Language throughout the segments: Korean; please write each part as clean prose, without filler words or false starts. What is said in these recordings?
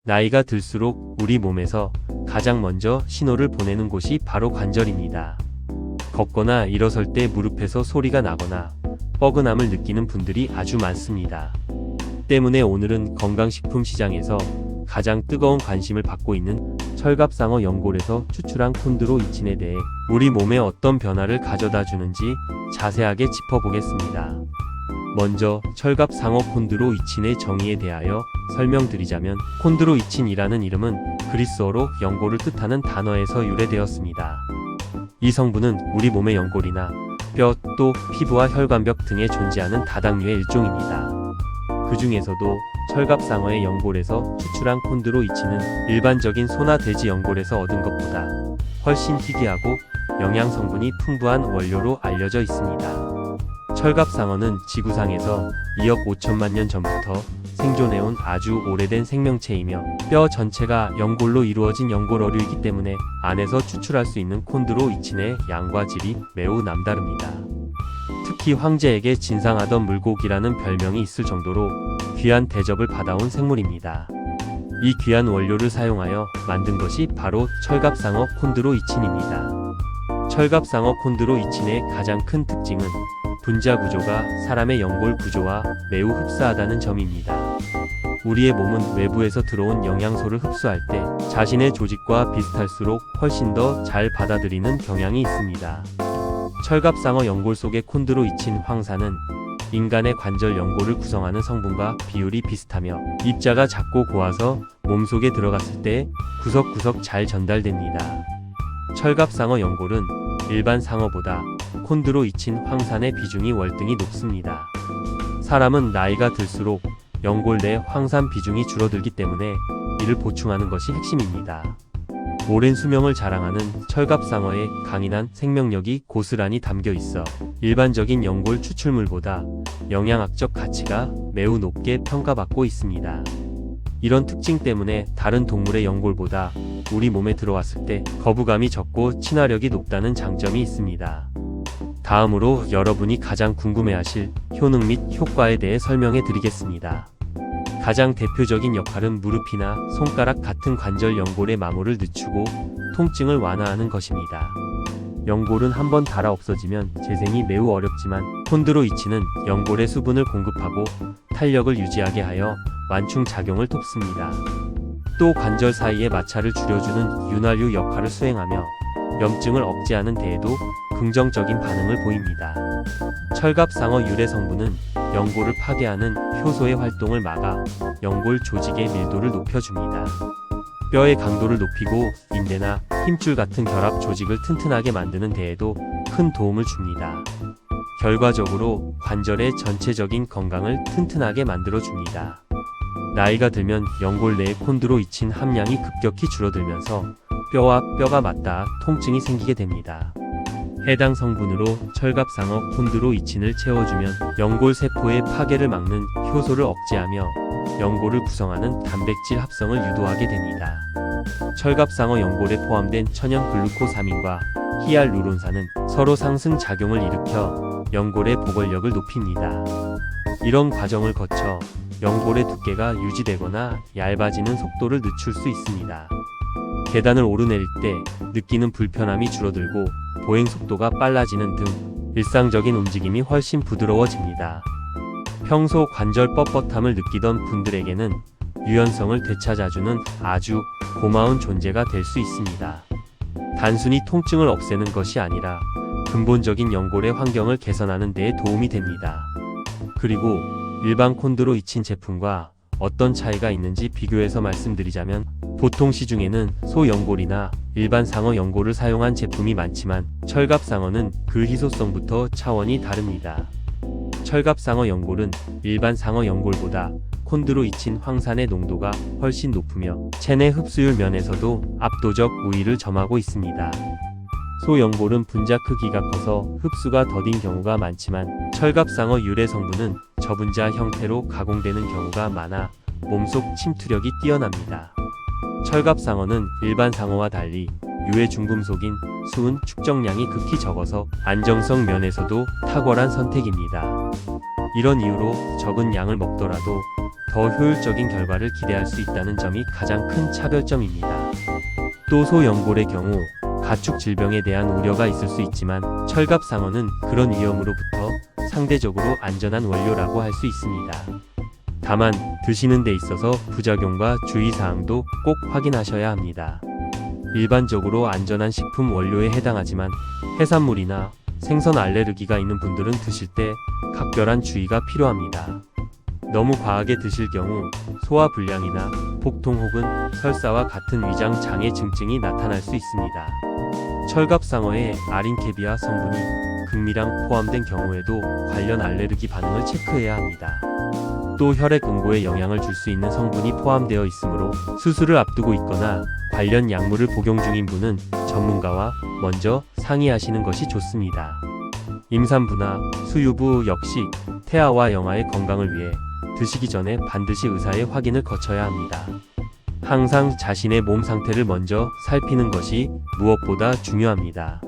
나이가 들수록 우리 몸에서 가장 먼저 신호를 보내는 곳이 바로 관절입니다. 걷거나 일어설 때 무릎에서 소리가 나거나 뻐근함을 느끼는 분들이 아주 많습니다. 때문에 오늘은 건강식품 시장에서 가장 뜨거운 관심을 받고 있는 철갑상어 연골에서 추출한 콘드로이친에 대해 우리 몸에 어떤 변화를 가져다 주는지 자세하게 짚어보겠습니다. 먼저 철갑상어 콘드로이친의 정의에 대하여 설명드리자면, 콘드로이친이라는 이름은 그리스어로 연골을 뜻하는 단어에서 유래되었습니다. 이 성분은 우리 몸의 연골이나 뼈, 또 피부와 혈관벽 등에 존재하는 다당류의 일종입니다. 그 중에서도 철갑상어의 연골에서 추출한 콘드로이친은 일반적인 소나 돼지 연골에서 얻은 것보다 훨씬 희귀하고 영양 성분이 풍부한 원료로 알려져 있습니다. 철갑상어는 지구상에서 2억 5천만 년 전부터 생존해온 아주 오래된 생명체이며, 뼈 전체가 연골로 이루어진 연골어류이기 때문에 안에서 추출할 수 있는 콘드로이친의 양과 질이 매우 남다릅니다. 특히 황제에게 진상하던 물고기라는 별명이 있을 정도로 귀한 대접을 받아온 생물입니다. 이 귀한 원료를 사용하여 만든 것이 바로 철갑상어 콘드로이친입니다. 철갑상어 콘드로이친의 가장 큰 특징은 분자 구조가 사람의 연골 구조와 매우 흡사하다는 점입니다. 우리의 몸은 외부에서 들어온 영양소를 흡수할 때 자신의 조직과 비슷할수록 훨씬 더 잘 받아들이는 경향이 있습니다. 철갑상어 연골 속의 콘드로이친 황산은 인간의 관절 연골을 구성하는 성분과 비율이 비슷하며 입자가 작고 고와서 몸속에 들어갔을 때 구석구석 잘 전달됩니다. 철갑상어 연골은 일반 상어보다 콘드로이친 황산의 비중이 월등히 높습니다. 사람은 나이가 들수록 연골 내 황산 비중이 줄어들기 때문에 이를 보충하는 것이 핵심입니다. 오랜 수명을 자랑하는 철갑상어의 강인한 생명력이 고스란히 담겨 있어 일반적인 연골 추출물보다 영양학적 가치가 매우 높게 평가받고 있습니다. 이런 특징 때문에 다른 동물의 연골보다 우리 몸에 들어왔을 때 거부감이 적고 친화력이 높다는 장점이 있습니다. 다음으로 여러분이 가장 궁금해하실 효능 및 효과에 대해 설명해 드리겠습니다. 가장 대표적인 역할은 무릎이나 손가락 같은 관절 연골의 마모를 늦추고 통증을 완화하는 것입니다. 연골은 한번 닳아 없어지면 재생이 매우 어렵지만, 콘드로이친은 연골에 수분을 공급하고 탄력을 유지하게 하여 완충 작용을 돕습니다. 또 관절 사이의 마찰을 줄여주는 윤활유 역할을 수행하며 염증을 억제하는 데에도 긍정적인 반응을 보입니다. 철갑상어 유래 성분은 연골을 파괴하는 효소의 활동을 막아 연골 조직의 밀도를 높여줍니다. 뼈의 강도를 높이고 인대나 힘줄 같은 결합 조직을 튼튼하게 만드는 데에도 큰 도움을 줍니다. 결과적으로 관절의 전체적인 건강을 튼튼하게 만들어줍니다. 나이가 들면 연골 내의 콘드로이친 함량이 급격히 줄어들면서 뼈와 뼈가 맞닿아 통증이 생기게 됩니다. 해당 성분으로 철갑상어 콘드로이친을 채워주면 연골 세포의 파괴를 막는 효소를 억제하며 연골을 구성하는 단백질 합성을 유도하게 됩니다. 철갑상어 연골에 포함된 천연 글루코사민과 히알루론산은 서로 상승 작용을 일으켜 연골의 보건력을 높입니다. 이런 과정을 거쳐 연골의 두께가 유지되거나 얇아지는 속도를 늦출 수 있습니다. 계단을 오르내릴 때 느끼는 불편함이 줄어들고 보행 속도가 빨라지는 등 일상적인 움직임이 훨씬 부드러워집니다. 평소 관절 뻣뻣함을 느끼던 분들에게는 유연성을 되찾아주는 아주 고마운 존재가 될 수 있습니다. 단순히 통증을 없애는 것이 아니라 근본적인 연골의 환경을 개선하는 데에 도움이 됩니다. 그리고 일반 콘드로이친 제품과 어떤 차이가 있는지 비교해서 말씀드리자면, 보통 시중에는 소 연골이나 일반 상어 연골을 사용한 제품이 많지만 철갑상어는 그 희소성부터 차원이 다릅니다. 철갑상어 연골은 일반 상어 연골보다 콘드로이친 황산의 농도가 훨씬 높으며 체내 흡수율 면에서도 압도적 우위를 점하고 있습니다. 소 연골은 분자 크기가 커서 흡수가 더딘 경우가 많지만, 철갑상어 유래 성분은 저분자 형태로 가공되는 경우가 많아 몸속 침투력이 뛰어납니다. 철갑상어는 일반 상어와 달리 유해 중금속인 수은 축적량이 극히 적어서 안정성 면에서도 탁월한 선택입니다. 이런 이유로 적은 양을 먹더라도 더 효율적인 결과를 기대할 수 있다는 점이 가장 큰 차별점입니다. 또 소연골의 경우 가축 질병에 대한 우려가 있을 수 있지만 철갑상어는 그런 위험으로부터 상대적으로 안전한 원료라고 할 수 있습니다. 다만 드시는 데 있어서 부작용과 주의사항도 꼭 확인하셔야 합니다. 일반적으로 안전한 식품 원료에 해당하지만 해산물이나 생선 알레르기가 있는 분들은 드실 때 각별한 주의가 필요합니다. 너무 과하게 드실 경우 소화 불량이나 복통 혹은 설사와 같은 위장 장애 증증이 나타날 수 있습니다. 철갑상어의 아린케비아 성분이 극미량 포함된 경우에도 관련 알레르기 반응을 체크해야 합니다. 또 혈액 응고에 영향을 줄 수 있는 성분이 포함되어 있으므로 수술을 앞두고 있거나 관련 약물을 복용 중인 분은 전문가와 먼저 상의하시는 것이 좋습니다. 임산부나 수유부 역시 태아와 영아의 건강을 위해 드시기 전에 반드시 의사의 확인을 거쳐야 합니다. 항상 자신의 몸 상태를 먼저 살피는 것이 무엇보다 중요합니다.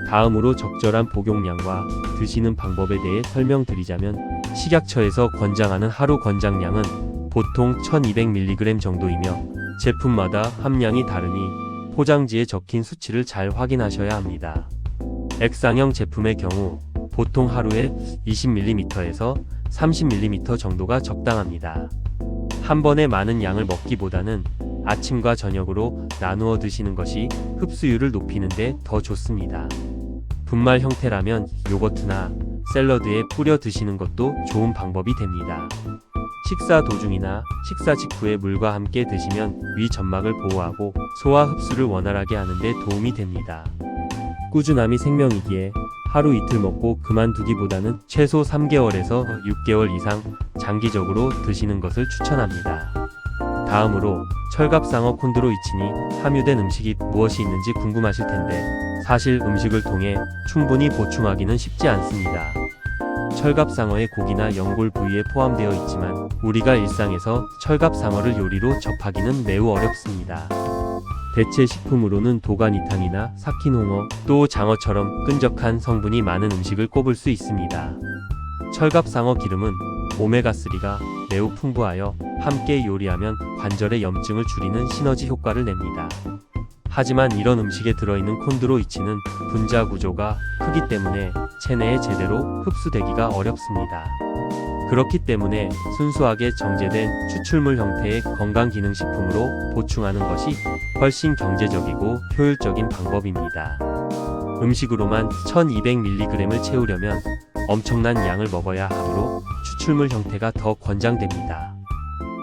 다음으로 적절한 복용량과 드시는 방법에 대해 설명드리자면 식약처에서 권장하는 하루 권장량은 보통 1200mg 정도이며 제품마다 함량이 다르니 포장지에 적힌 수치를 잘 확인하셔야 합니다. 액상형 제품의 경우 보통 하루에 20ml에서 30ml 정도가 적당합니다. 한 번에 많은 양을 먹기보다는 아침과 저녁으로 나누어 드시는 것이 흡수율을 높이는 데 더 좋습니다. 분말 형태라면 요거트나 샐러드에 뿌려 드시는 것도 좋은 방법이 됩니다. 식사 도중이나 식사 직후에 물과 함께 드시면 위 점막을 보호하고 소화 흡수를 원활하게 하는 데 도움이 됩니다. 꾸준함이 생명이기에 하루 이틀 먹고 그만두기보다는 최소 3개월에서 6개월 이상 장기적으로 드시는 것을 추천합니다. 다음으로 철갑상어 콘드로이친이 함유된 음식이 무엇이 있는지 궁금하실 텐데 사실 음식을 통해 충분히 보충하기는 쉽지 않습니다. 철갑상어의 고기나 연골 부위에 포함되어 있지만 우리가 일상에서 철갑상어를 요리로 접하기는 매우 어렵습니다. 대체 식품으로는 도가니탕이나 삭힌 홍어, 또 장어처럼 끈적한 성분이 많은 음식을 꼽을 수 있습니다. 철갑상어 기름은 오메가3가 매우 풍부하여 함께 요리하면 관절의 염증을 줄이는 시너지 효과를 냅니다. 하지만 이런 음식에 들어있는 콘드로이친은 분자 구조가 크기 때문에 체내에 제대로 흡수되기가 어렵습니다. 그렇기 때문에 순수하게 정제된 추출물 형태의 건강기능식품으로 보충하는 것이 훨씬 경제적이고 효율적인 방법입니다. 음식으로만 1200mg을 채우려면 엄청난 양을 먹어야 하므로 추출물 형태가 더 권장됩니다.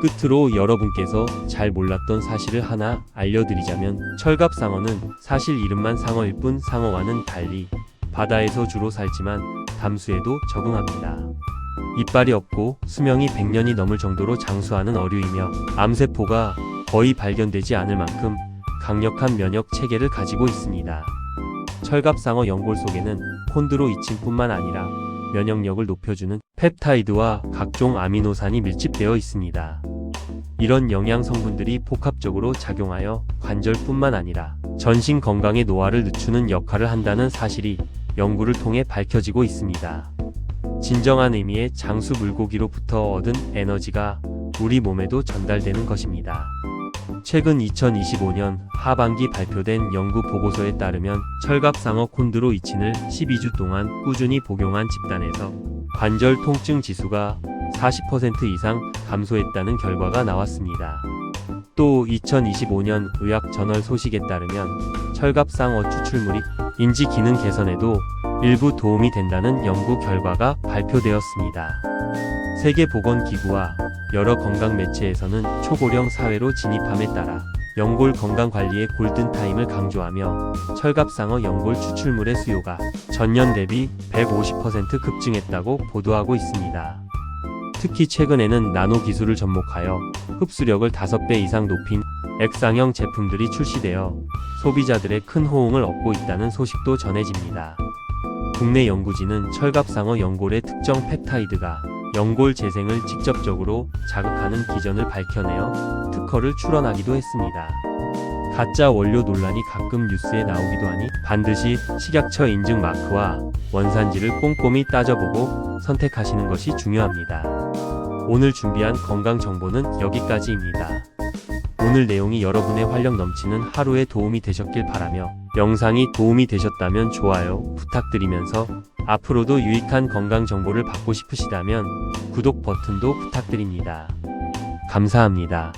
끝으로 여러분께서 잘 몰랐던 사실을 하나 알려드리자면 철갑상어는 사실 이름만 상어일 뿐 상어와는 달리 바다에서 주로 살지만 담수에도 적응합니다. 이빨이 없고 수명이 100년이 넘을 정도로 장수하는 어류이며 암세포가 거의 발견되지 않을 만큼 강력한 면역 체계를 가지고 있습니다. 철갑상어 연골 속에는 콘드로이친뿐만 아니라 면역력을 높여주는 펩타이드와 각종 아미노산이 밀집되어 있습니다. 이런 영양 성분들이 복합적으로 작용하여 관절뿐만 아니라 전신 건강의 노화를 늦추는 역할을 한다는 사실이 연구를 통해 밝혀지고 있습니다. 진정한 의미의 장수 물고기로부터 얻은 에너지가 우리 몸에도 전달되는 것입니다. 최근 2025년 하반기 발표된 연구 보고서에 따르면 철갑상어 콘드로이친을 12주 동안 꾸준히 복용한 집단에서 관절 통증 지수가 40% 이상 감소했다는 결과가 나왔습니다. 또 2025년 의학저널 소식에 따르면 철갑상어 추출물이 인지 기능 개선에도 일부 도움이 된다는 연구 결과가 발표되었습니다. 세계보건기구와 여러 건강 매체에서는 초고령 사회로 진입함에 따라 연골 건강 관리의 골든타임을 강조하며 철갑상어 연골 추출물의 수요가 전년 대비 150% 급증했다고 보도하고 있습니다. 특히 최근에는 나노 기술을 접목하여 흡수력을 5배 이상 높인 액상형 제품들이 출시되어 소비자들의 큰 호응을 얻고 있다는 소식도 전해집니다. 국내 연구진은 철갑상어 연골의 특정 펩타이드가 연골 재생을 직접적으로 자극하는 기전을 밝혀내어 특허를 출원하기도 했습니다. 가짜 원료 논란이 가끔 뉴스에 나오기도 하니 반드시 식약처 인증 마크와 원산지를 꼼꼼히 따져보고 선택하시는 것이 중요합니다. 오늘 준비한 건강 정보는 여기까지입니다. 오늘 내용이 여러분의 활력 넘치는 하루에 도움이 되셨길 바라며 영상이 도움이 되셨다면 좋아요 부탁드리면서 앞으로도 유익한 건강 정보를 받고 싶으시다면 구독 버튼도 부탁드립니다. 감사합니다.